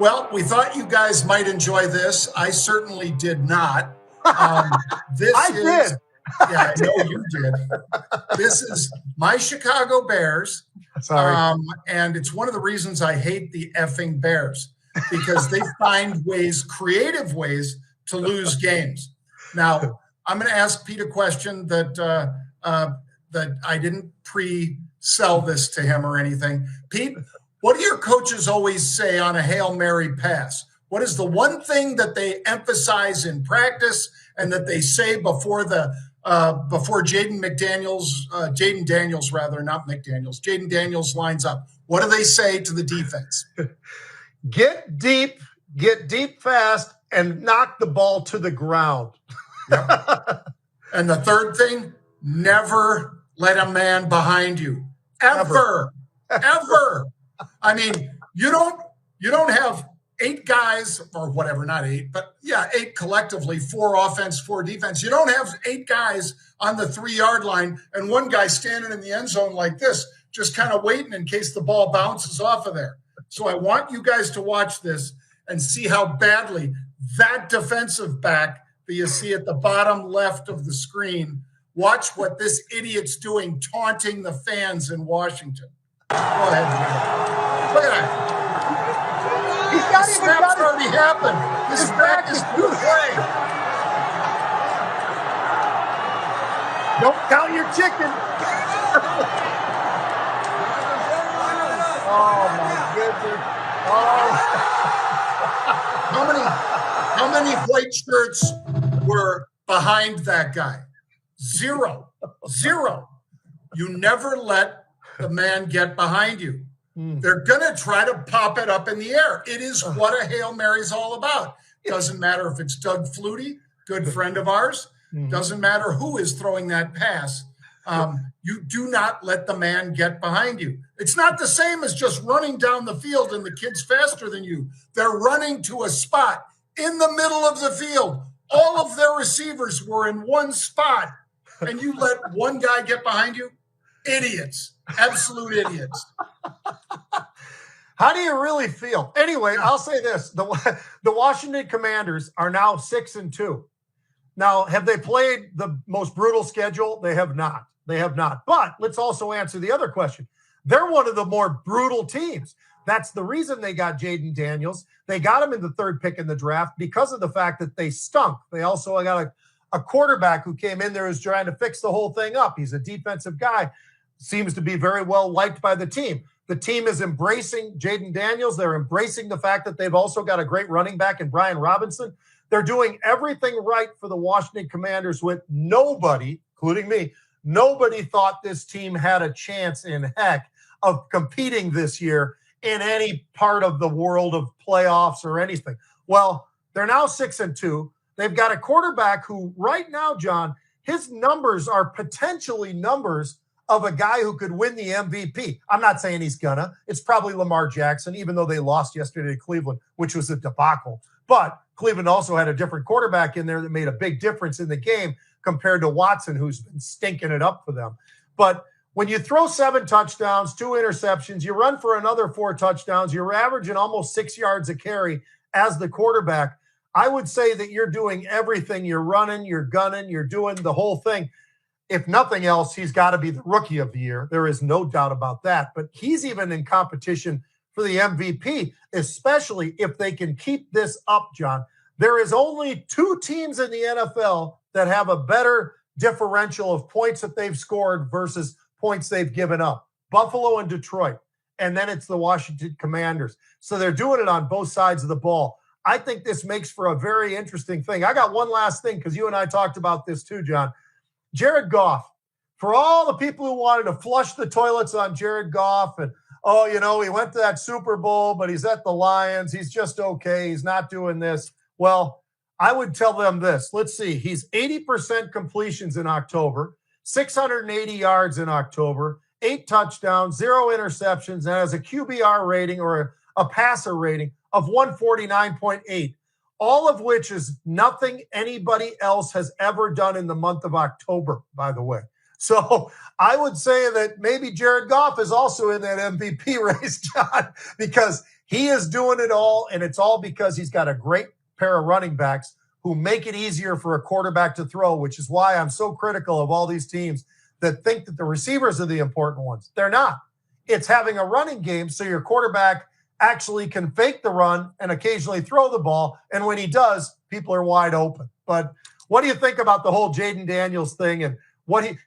Well, we thought you guys might enjoy this. I certainly did not. Did. Yeah, I know you did. This is my Chicago Bears. Sorry. And it's one of the reasons I hate the effing Bears, because they find creative ways to lose games. Now, I'm going to ask Pete a question that I didn't pre-sell this to him or anything. Pete, what do your coaches always say on a Hail Mary pass? What is the one thing that they emphasize in practice and that they say before Jayden Daniels lines up? What do they say to the defense? Get deep fast, and knock the ball to the ground. Yep. And the third thing, never let a man behind you. Ever. I mean, you don't have 8 guys, or whatever, not 8, but yeah, 8 collectively, 4 offense, 4 defense. You don't have 8 guys on the 3-yard line and one guy standing in the end zone like this, just kind of waiting in case the ball bounces off of there. So I want you guys to watch this and see how badly that defensive back that you see at the bottom left of the screen, watch what this idiot's doing, taunting the fans in Washington. Go ahead, Jim. Look at that. The snap's already happened. His back is to play. Don't count your chicken. Oh, my goodness. How many white shirts were behind that guy? Zero. You never let the man get behind you. They're going to try to pop it up in the air. It is what a Hail Mary is all about. Doesn't matter if it's Doug Flutie, good friend of ours. Doesn't matter who is throwing that pass. You do not let the man get behind you. It's not the same as just running down the field and the kid's faster than you. They're running to a spot in the middle of the field. All of their receivers were in one spot, and you let one guy get behind you? Idiots. Absolute idiots. How do you really feel? Anyway, I'll say this. The Washington Commanders are now 6-2. Now, have they played the most brutal schedule? They have not. But let's also answer the other question. They're one of the more brutal teams. That's the reason they got Jayden Daniels. They got him in the 3rd pick in the draft because of the fact that they stunk. They also got a quarterback who came in there who's trying to fix the whole thing up. He's a defensive guy. Seems to be very well liked by the team. The team is embracing Jayden Daniels. They're embracing the fact that they've also got a great running back in Brian Robinson. They're doing everything right for the Washington Commanders with nobody, including me, nobody thought this team had a chance in heck of competing this year in any part of the world of playoffs or anything. Well, they're now 6-2. They've got a quarterback who right now, John, his numbers are potentially numbers of a guy who could win the MVP. I'm not saying he's gonna. It's probably Lamar Jackson, even though they lost yesterday to Cleveland, which was a debacle. But Cleveland also had a different quarterback in there that made a big difference in the game compared to Watson, who's been stinking it up for them. But when you throw 7 touchdowns, 2 interceptions, you run for another 4 touchdowns, you're averaging almost 6 yards a carry as the quarterback. I would say that you're doing everything. You're running, you're gunning, you're doing the whole thing. If nothing else, he's got to be the rookie of the year. There is no doubt about that. But he's even in competition for the MVP, especially if they can keep this up, John. There is only 2 teams in the NFL that have a better differential of points that they've scored versus points they've given up. Buffalo and Detroit. And then it's the Washington Commanders. So they're doing it on both sides of the ball. I think this makes for a very interesting thing. I got one last thing because you and I talked about this too, John. Jared Goff, for all the people who wanted to flush the toilets on Jared Goff and, he went to that Super Bowl, but he's at the Lions. He's just okay. He's not doing this. Well, I would tell them this. Let's see. He's 80% completions in October, 680 yards in October, 8 touchdowns, 0 interceptions, and has a QBR rating or a passer rating of 149.8. All of which is nothing anybody else has ever done in the month of October, by the way. So I would say that maybe Jared Goff is also in that MVP race, John, because He is doing it all, and it's all because he's got a great pair of running backs who make it easier for a quarterback to throw, which is why I'm so critical of all these teams that think that the receivers are the important ones. They're not. It's having a running game so your quarterback actually can fake the run and occasionally throw the ball, and when he does, people are wide open. But what do you think about the whole Jayden Daniels thing and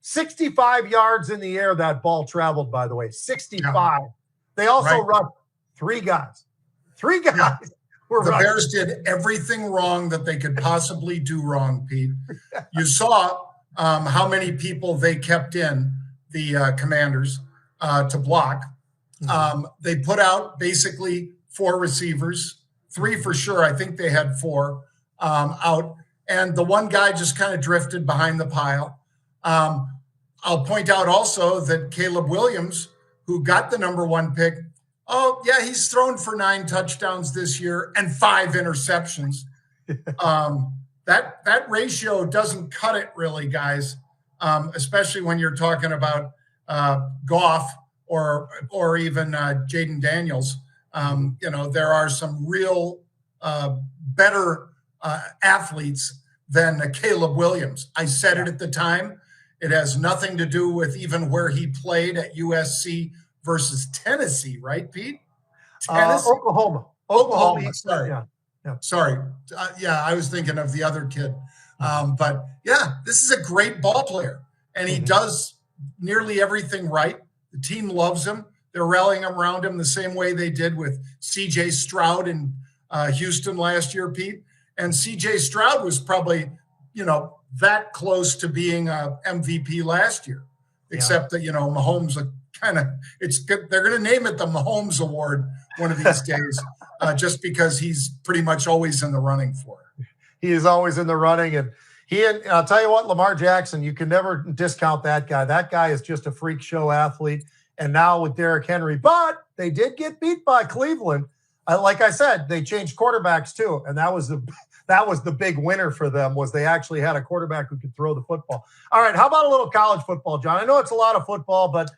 65 yards in the air that ball traveled, by the way, 65. Yeah. They also rushed three guys. Yeah. The Bears did everything wrong that they could possibly do wrong, Pete. You saw how many people they kept in, the Commanders, to block. They put out basically 4 receivers, 3 for sure. I think they had 4 out. And the one guy just kind of drifted behind the pile. I'll point out also that Caleb Williams, who got the number 1 pick, he's thrown for 9 touchdowns this year and 5 interceptions. That ratio doesn't cut it really, guys, especially when you're talking about Goff or even Jayden Daniels. There are some real better athletes than Caleb Williams. I said it at the time. It has nothing to do with even where he played at USC versus Tennessee, right, Pete? Oklahoma. Sorry. Yeah. Sorry. I was thinking of the other kid. But this is a great ball player, and he does nearly everything right. The team loves him. They're rallying around him the same way they did with C.J. Stroud in Houston last year, Pete. And C.J. Stroud was probably, that close to being a MVP last year, except that, Mahomes it's good. They're going to name it the Mahomes Award one of these days, just because he's pretty much always in the running for it. He is always in the running. And I'll tell you what, Lamar Jackson, you can never discount that guy. That guy is just a freak show athlete. And now with Derrick Henry, but they did get beat by Cleveland. Like I said, they changed quarterbacks too. And that was the big winner for them, was they actually had a quarterback who could throw the football. All right, how about a little college football, John? I know it's a lot of football, but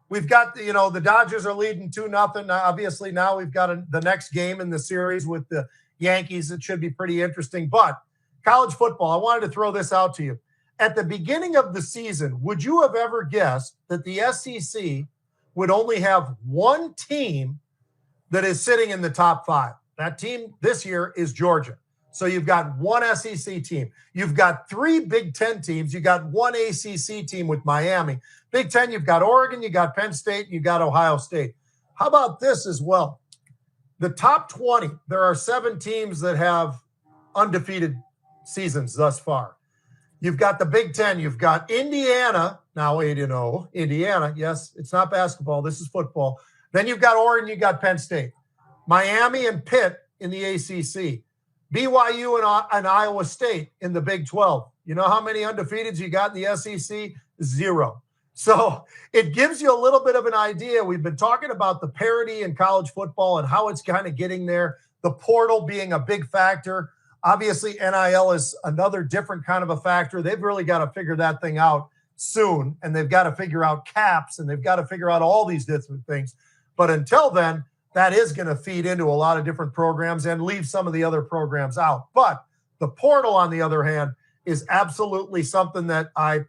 we've got, the Dodgers are leading 2-0. Obviously, now we've got the next game in the series with the Yankees. It should be pretty interesting. But college football, I wanted to throw this out to you. At the beginning of the season, would you have ever guessed that the SEC would only have one team that is sitting in the top 5? That team this year is Georgia. So you've got one SEC team. You've got 3 Big Ten teams. You got one ACC team with Miami. Big Ten, you've got Oregon, you got Penn State, and you got Ohio State. How about this as well? The top 20, there are 7 teams that have undefeated seasons thus far. You've got the Big Ten. You've got Indiana, now 8-0. Indiana, yes, it's not basketball. This is football. Then you've got Oregon, you got Penn State. Miami and Pitt in the ACC. BYU and Iowa State in the Big 12. You know how many undefeateds you got in the SEC? 0. So it gives you a little bit of an idea. We've been talking about the parity in college football and how it's kind of getting there. The portal being a big factor. Obviously, NIL is another different kind of a factor. They've really got to figure that thing out soon, and they've got to figure out caps, and they've got to figure out all these different things. But until then, that is going to feed into a lot of different programs and leave some of the other programs out. But the portal, on the other hand, is absolutely something that I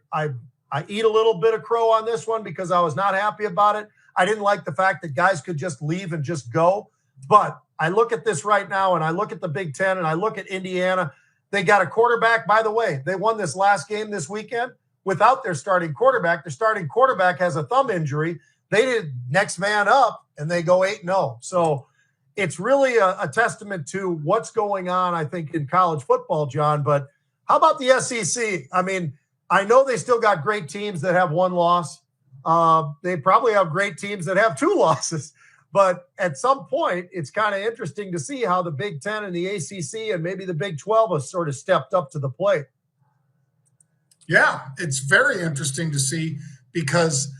eat a little bit of crow on this one because I was not happy about it. I didn't like the fact that guys could just leave and just go. But I look at this right now, and I look at the Big Ten, and I look at Indiana. They got a quarterback. By the way, they won this last game this weekend without their starting quarterback. Their starting quarterback has a thumb injury. They did next man up, and they go 8-0. So it's really a testament to what's going on, I think, in college football, John. But how about the SEC? I mean, I know they still got great teams that have 1 loss. They probably have great teams that have 2 losses. But at some point, it's kind of interesting to see how the Big Ten and the ACC and maybe the Big 12 have sort of stepped up to the plate. Yeah, it's very interesting to see because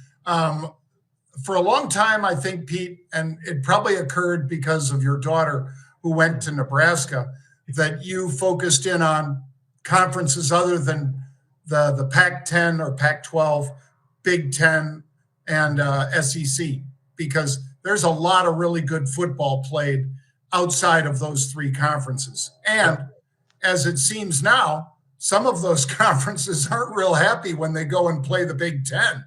for a long time, I think, Pete, and it probably occurred because of your daughter who went to Nebraska, that you focused in on conferences other than the Pac-10 or Pac-12, Big Ten, and SEC, because there's a lot of really good football played outside of those three conferences. And as it seems now, some of those conferences aren't real happy when they go and play the Big Ten.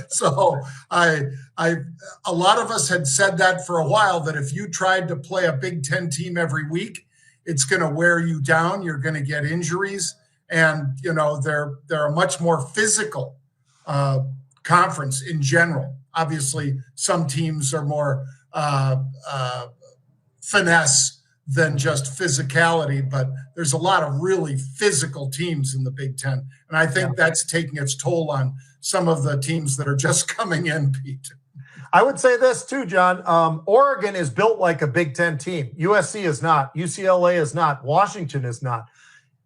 So a lot of us had said that for a while, that if you tried to play a Big Ten team every week, it's going to wear you down. You're going to get injuries. And, they're a much more physical conference in general. Obviously, some teams are more finesse than just physicality, but there's a lot of really physical teams in the Big Ten. And I think that's taking its toll on some of the teams that are just coming in, Pete. I would say this too, John. Oregon is built like a Big Ten team. USC is not. UCLA is not. Washington is not.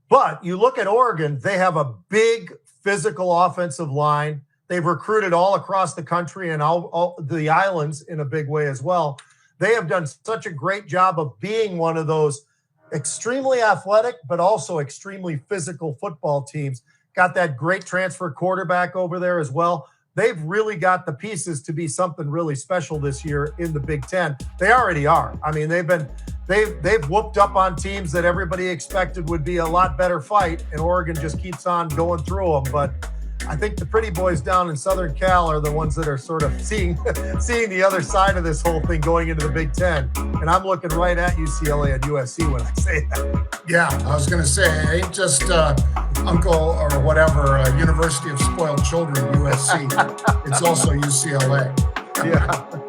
But you look at Oregon, they have a big physical offensive line. They've recruited all across the country and all the islands in a big way as well. They have done such a great job of being one of those extremely athletic, but also extremely physical football teams. Got that great transfer quarterback over there as well. They've really got the pieces to be something really special this year in the Big Ten. They already are. I mean, they've whooped up on teams that everybody expected would be a lot better fight, and Oregon just keeps on going through them. But I think the pretty boys down in Southern Cal are the ones that are sort of seeing the other side of this whole thing going into the Big Ten. And I'm looking right at UCLA and USC when I say that. Yeah, I was going to say, it ain't just Uncle or whatever, University of Spoiled Children, USC. It's also UCLA. Yeah.